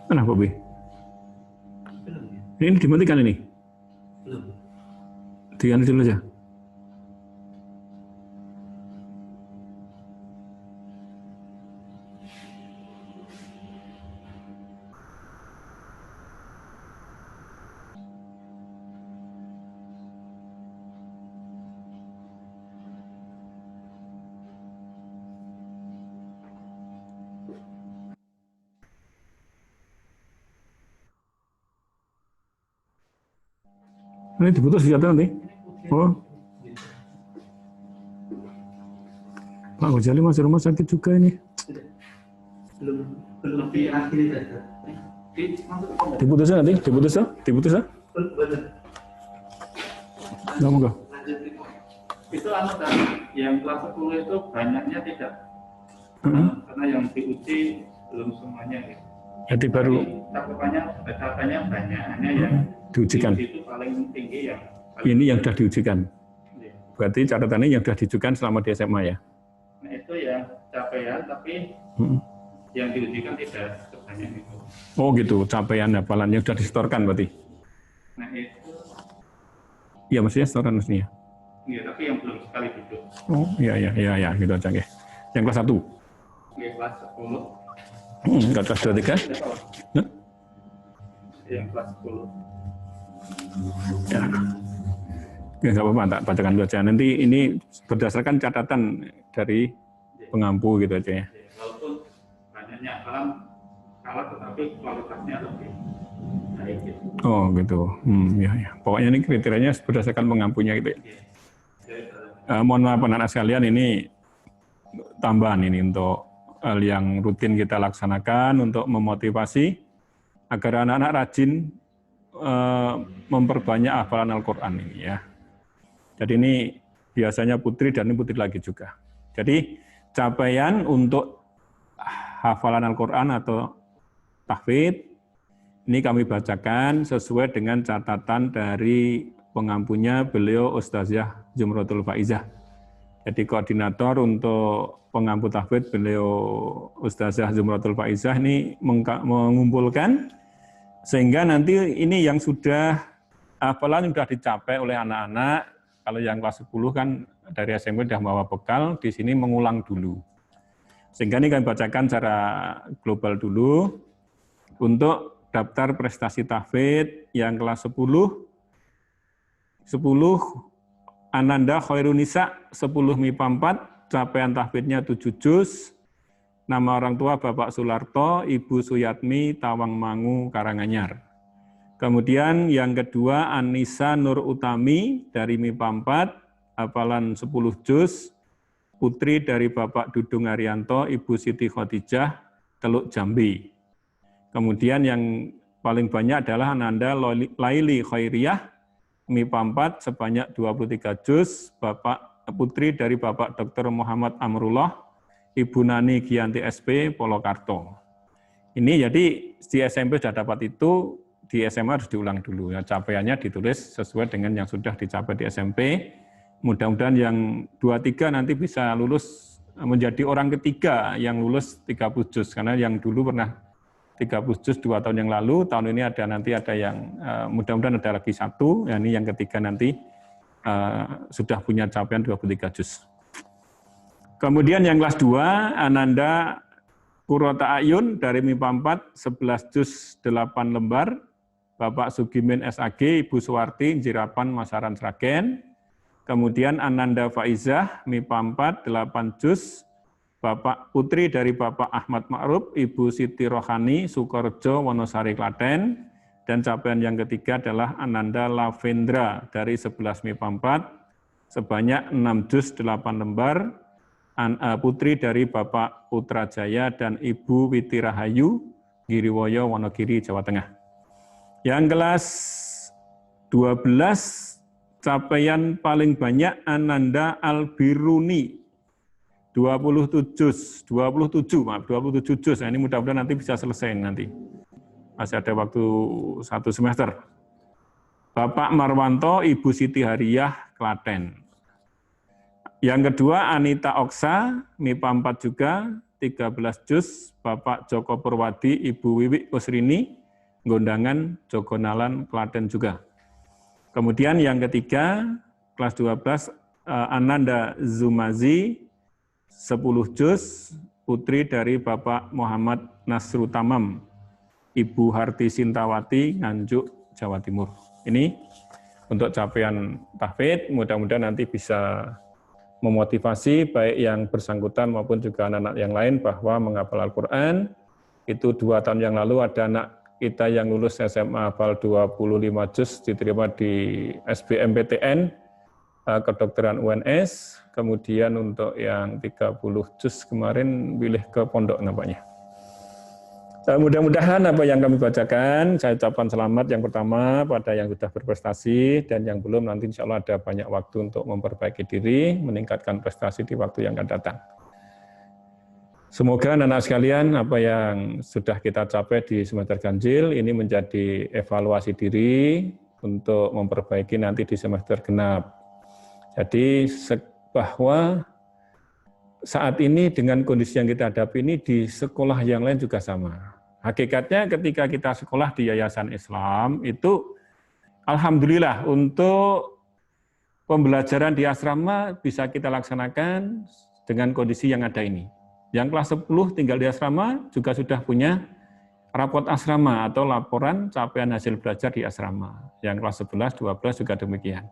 Kenapa, Bi? Belum ya? Ini dimatikan ini? Belum. Diganti dulu aja. Ini diputus siapa nanti? Oh, Pak Gojali masih rumah sakit juga ini. Belum diakhiri saja. Diputus nanti? Diputus ya? Diputus ya? Nggak mau nggak? Itu yang kelas 10 itu banyaknya tidak. Karena yang diuji belum semuanya gitu. Jadi baru catatannya banyak, hanya yang diujikan. Itu paling tinggi yang ini yang sudah diujikan. Berarti catatannya yang sudah diujikan selama di SMA ya? Nah itu yang capaian, tapi yang diujikan tidak sebanyak itu. Oh gitu, capaian hafalannya sudah disetorkan berarti? Nah itu. Iya maksudnya setoran maksudnya? Iya, tapi yang belum sekali duduk. Oh iya, gitu aja ya. Yang kelas 1? Iya, kelas 10. Kelas 2, 3? Hah? Yang kelas 10. Ya, nggak apa-apa, tak bacakan dulu aja. Nanti ini berdasarkan catatan dari pengampu gitu aja ya. Walaupun banyaknya kalah tetapi kualitasnya lebih baik gitu. Oh gitu, ya. Pokoknya ini kriterianya berdasarkan pengampunya gitu ya. Mohon maaf anak-anak sekalian, ini tambahan ini untuk hal yang rutin kita laksanakan untuk memotivasi agar anak-anak rajin memperbanyak hafalan Al-Quran ini ya. Jadi ini biasanya putri dan ini putri lagi juga. Jadi capaian untuk hafalan Al-Quran atau tahfidz ini kami bacakan sesuai dengan catatan dari pengampunya beliau Ustazah Zumratul Faizah. Jadi koordinator untuk pengampu tahfidz beliau Ustazah Zumratul Faizah ini mengumpulkan sehingga nanti ini yang sudah hafalan sudah dicapai oleh anak-anak. Kalau yang kelas 10 kan dari SMP sudah membawa bekal, di sini mengulang dulu. Sehingga ini kami bacakan secara global dulu untuk daftar prestasi tahfidz yang kelas 10 Ananda Khairunisa 10 MIPA 4, capaian tahfidznya 7 juz. Nama orang tua Bapak Sularto, Ibu Suyatmi, Tawangmangu, Karanganyar. Kemudian yang kedua Anissa Nur Utami dari MIPA 4, hafalan 10 juz. Putri dari Bapak Dudung Arianto, Ibu Siti Khadijah, Teluk Jambi. Kemudian yang paling banyak adalah Ananda Laili Khairiyah, MIPA 4 sebanyak 23 juz, Putri dari Bapak Dr. Muhammad Amrullah, Ibu Nani Giyanti SP, Polokarto. Ini jadi di SMP sudah dapat itu, di SMA harus diulang dulu. Ya, capaiannya ditulis sesuai dengan yang sudah dicapai di SMP. Mudah-mudahan yang 23 nanti bisa lulus menjadi orang ketiga yang lulus 30 juz. Karena yang dulu pernah 30 juz 2 tahun yang lalu, tahun ini nanti ada yang mudah-mudahan ada lagi satu, ya ini yang ketiga nanti sudah punya capaian 23 juz. Kemudian yang kelas 2, Ananda Kurota Ayun dari MIPA 4, 11 juz 8 lembar, Bapak Sugimin SAG, Ibu Suwarti, Jirapan, Masaran, Sragen. Kemudian Ananda Faizah, MIPA 4, 8 juz, Bapak Putri dari Bapak Ahmad Ma'ruf, Ibu Siti Rohani, Sukorejo, Wonosari, Klaten. Dan capaian yang ketiga adalah Ananda Lavendra dari 11 MIPA 4, sebanyak 6 juz 8 lembar, Putri dari Bapak Putrajaya dan Ibu Witi Rahayu, Giriwoyo, Wonogiri, Jawa Tengah. Yang kelas 12, capaian paling banyak Ananda Albiruni, 27 juz. Nah, ini mudah-mudahan nanti bisa selesai nanti. Masih ada waktu 1 semester. Bapak Marwanto, Ibu Siti Hariyah, Klaten. Yang kedua Anita Oksa, MIPA 4 juga, 13 juz, Bapak Joko Purwadi, Ibu Wiwi Kusrini, Gondangan, Jogonalan, Klaten juga. Kemudian yang ketiga, kelas 12, Ananda Zumazi, 10 juz, putri dari Bapak Muhammad Nasru Tamam, Ibu Harti Sintawati, Nganjuk, Jawa Timur. Ini untuk capaian tahfidz, mudah-mudahan nanti bisa memotivasi baik yang bersangkutan maupun juga anak-anak yang lain bahwa menghafal Al-Quran. Itu 2 tahun yang lalu ada anak kita yang lulus SMA hafal 25 juz diterima di SBMPTN kedokteran UNS. Kemudian untuk yang 30 juz kemarin pilih ke pondok nampaknya. Mudah-mudahan apa yang kami bacakan, saya ucapkan selamat yang pertama pada yang sudah berprestasi, dan yang belum nanti insya Allah ada banyak waktu untuk memperbaiki diri, meningkatkan prestasi di waktu yang akan datang. Semoga anak-anak sekalian apa yang sudah kita capai di semester ganjil ini menjadi evaluasi diri untuk memperbaiki nanti di semester genap. Jadi bahwa saat ini dengan kondisi yang kita hadapi ini di sekolah yang lain juga sama. Hakikatnya ketika kita sekolah di Yayasan Islam itu alhamdulillah untuk pembelajaran di asrama bisa kita laksanakan dengan kondisi yang ada ini. Yang kelas 10 tinggal di asrama juga sudah punya raport asrama atau laporan capaian hasil belajar di asrama. Yang kelas 11, 12 juga demikian.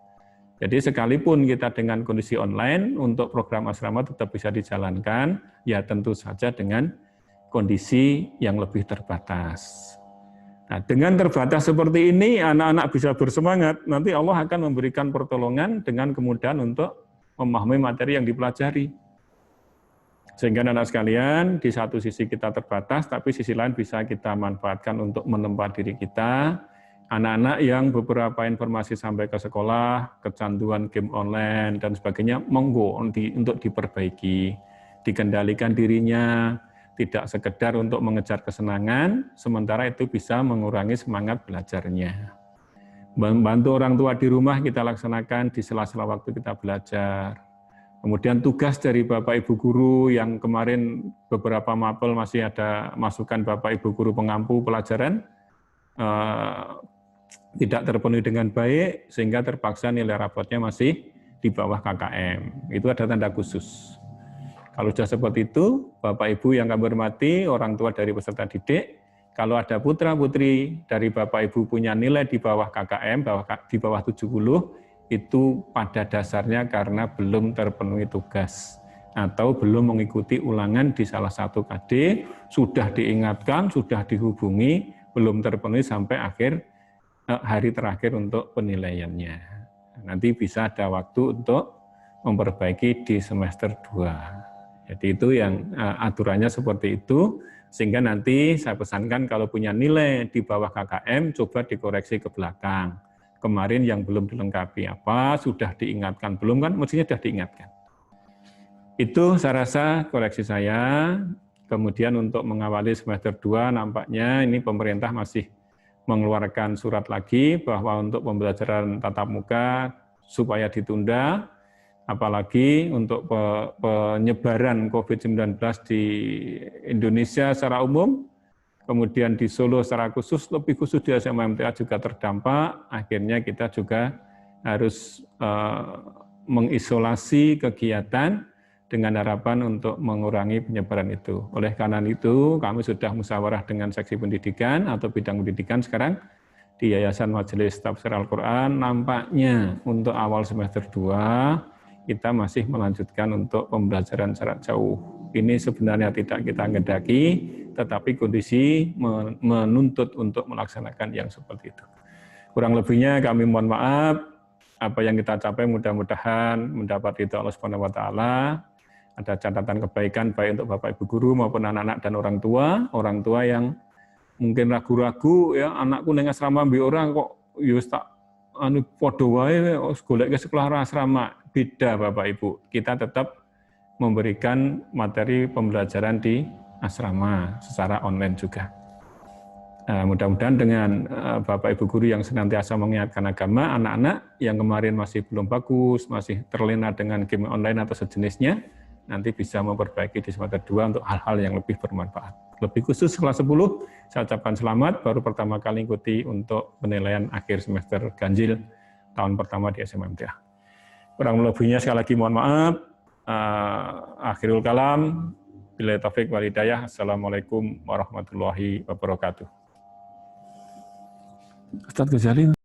Jadi sekalipun kita dengan kondisi online, untuk program asrama tetap bisa dijalankan, ya tentu saja dengan kondisi yang lebih terbatas. Nah, dengan terbatas seperti ini, anak-anak bisa bersemangat, nanti Allah akan memberikan pertolongan dengan kemudahan untuk memahami materi yang dipelajari. Sehingga anak-anak sekalian, di satu sisi kita terbatas, tapi sisi lain bisa kita manfaatkan untuk menempa diri kita. Anak-anak yang beberapa informasi sampai ke sekolah, kecanduan game online, dan sebagainya, monggo untuk diperbaiki, dikendalikan dirinya, tidak sekedar untuk mengejar kesenangan, sementara itu bisa mengurangi semangat belajarnya. Membantu orang tua di rumah kita laksanakan di sela-sela waktu kita belajar. Kemudian tugas dari Bapak Ibu Guru yang kemarin beberapa mapel masih ada masukan Bapak Ibu Guru pengampu pelajaran, tidak terpenuhi dengan baik, sehingga terpaksa nilai rapotnya masih di bawah KKM. Itu ada tanda khusus. Kalau sudah seperti itu, Bapak Ibu yang kami hormati, orang tua dari peserta didik, kalau ada putra-putri dari Bapak Ibu punya nilai di bawah KKM, di bawah 70, itu pada dasarnya karena belum terpenuhi tugas atau belum mengikuti ulangan di salah satu KD, sudah diingatkan, sudah dihubungi, belum terpenuhi sampai akhir hari terakhir untuk penilaiannya. Nanti bisa ada waktu untuk memperbaiki di semester 2. Jadi itu yang aturannya seperti itu, sehingga nanti saya pesankan kalau punya nilai di bawah KKM, coba dikoreksi ke belakang. Kemarin yang belum dilengkapi apa, sudah diingatkan, belum kan, mestinya sudah diingatkan. Itu saya rasa koreksi saya. Kemudian untuk mengawali semester 2, nampaknya ini pemerintah masih mengeluarkan surat lagi bahwa untuk pembelajaran tatap muka supaya ditunda, apalagi untuk penyebaran COVID-19 di Indonesia secara umum, kemudian di Solo secara khusus, lebih khusus di SMA MTA juga terdampak, akhirnya kita juga harus mengisolasi kegiatan dengan harapan untuk mengurangi penyebaran itu. Oleh karena itu, kami sudah musyawarah dengan seksi pendidikan atau bidang pendidikan sekarang di Yayasan Majelis Tafsir Al-Quran, nampaknya untuk awal semester 2, kita masih melanjutkan untuk pembelajaran jarak jauh. Ini sebenarnya tidak kita hendaki, tetapi kondisi menuntut untuk melaksanakan yang seperti itu. Kurang lebihnya kami mohon maaf, apa yang kita capai mudah-mudahan mendapat ridho Allah Subhanahu wa taala. Ada catatan kebaikan baik untuk Bapak Ibu guru maupun anak-anak dan orang tua yang mungkin ragu-ragu ya, anakku ning asrama mbek ora kok ya tak anu padha wae golek ke sekolah asrama. Beda Bapak Ibu, kita tetap memberikan materi pembelajaran di asrama secara online juga. Mudah-mudahan dengan Bapak Ibu guru yang senantiasa mengingatkan agama, anak-anak yang kemarin masih belum bagus, masih terlena dengan game online atau sejenisnya, nanti bisa memperbaiki di semester 2 untuk hal-hal yang lebih bermanfaat. Lebih khusus kelas 10, saya ucapkan selamat, baru pertama kali ikuti untuk penilaian akhir semester ganjil tahun pertama di SMMTA. Kurang lebihnya sekali lagi mohon maaf. Akhirul kalam, billahi taufik wal hidayah. Assalamualaikum warahmatullahi wabarakatuh. Ustaz Ghazali.